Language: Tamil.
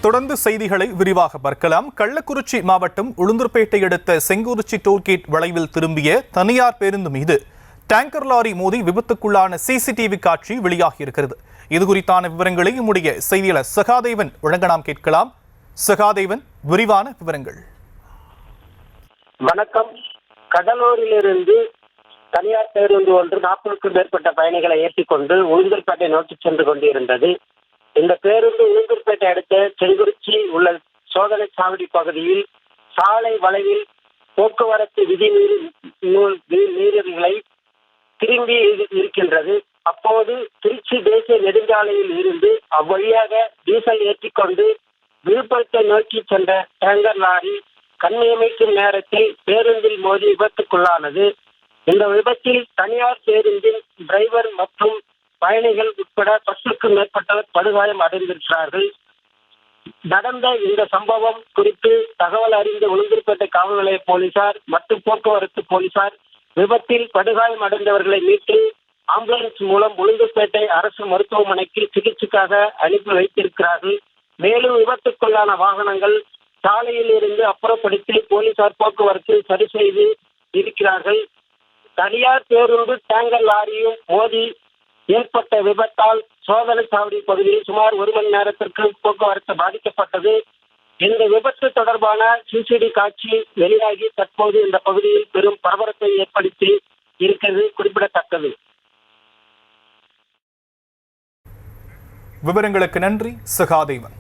தொடர்ந்து செய்திகளை விரிவாக பார்க்கலாம். கள்ளக்குறிச்சி மாவட்டம் உளுந்தூர்பேட்டை அடுத்த செங்குறிச்சி டோல்கேட் வளைவில் திரும்பிய தனியார் பேருந்து மீது டேங்கர் லாரி மோதி விபத்துக்குள்ளான சிசிடிவி காட்சி வெளியாகியிருக்கிறது. இதுகுறித்தான விவரங்களை நம்முடைய செய்தியாளர் சகாதேவன் வழங்க நாம் கேட்கலாம். சகாதேவன், விரிவான விவரங்கள். வணக்கம். கடலூரிலிருந்து தனியார் பேருந்து ஒன்று 40க்கும் மேற்பட்ட பயணிகளை ஏற்றிக்கொண்டு உளுந்தூர்பேட்டை நோக்கி சென்று கொண்டிருந்தது. இந்த பேருந்து உளுந்தூர்பேட்டை அடுத்த செங்குறிச்சி உள்ள சோதனை சாவடி பகுதியில் சாலை வளைவில் போக்குவரத்து மீறல்களை திரும்பி இருக்கின்றது. அப்போது திருச்சி தேசிய நெடுஞ்சாலையில் இருந்து அவ்வழியாக டீசல் ஏற்றிக்கொண்டு விழுப்புரத்தை நோக்கி சென்ற டேங்கர் லாரி கண்ணியமைக்கும் நேரத்தில் பேருந்தில் மோதி விபத்துக்குள்ளானது. இந்த விபத்தில் தனியார் பேருந்தின் டிரைவர் மற்றும் பயணிகள் உட்பட 10க்கும் மேற்பட்டவர் படுகாயம் அடைந்திருக்கிறார்கள். நடந்த இந்த சம்பவம் குறித்து தகவல் அறிந்த உளுந்தூர்பேட்டை காவல் நிலைய போலீசார் மற்றும் போக்குவரத்து போலீசார் விபத்தில் படுகாயம் அடைந்தவர்களை மீட்டு ஆம்புலன்ஸ் மூலம் உளுந்தூர்பேட்டை அரசு மருத்துவமனைக்கு சிகிச்சைக்காக அனுப்பி வைத்திருக்கிறார்கள். மேலும் விபத்துக்குள்ளான வாகனங்கள் சாலையில் இருந்து அப்புறப்படுத்தி போலீசார் போக்குவரத்து சரி செய்து இருக்கிறார்கள். தனியார் பேருந்து டேங்கர் லாரியும் மோதி ஏற்பட்ட விபத்தால் சோதனை சாவடி பகுதியில் சுமார் 1 மணி நேரத்திற்கு போக்குவரத்து பாதிக்கப்பட்டது. இந்த விபத்து தொடர்பான சிசிடிவி காட்சி வெளியாகி தற்போது இந்த பகுதியில் பெரும் பரபரப்பை ஏற்படுத்தி இருக்கிறது குறிப்பிடத்தக்கது. விவரங்களுக்கு நன்றி சகாதேவன்.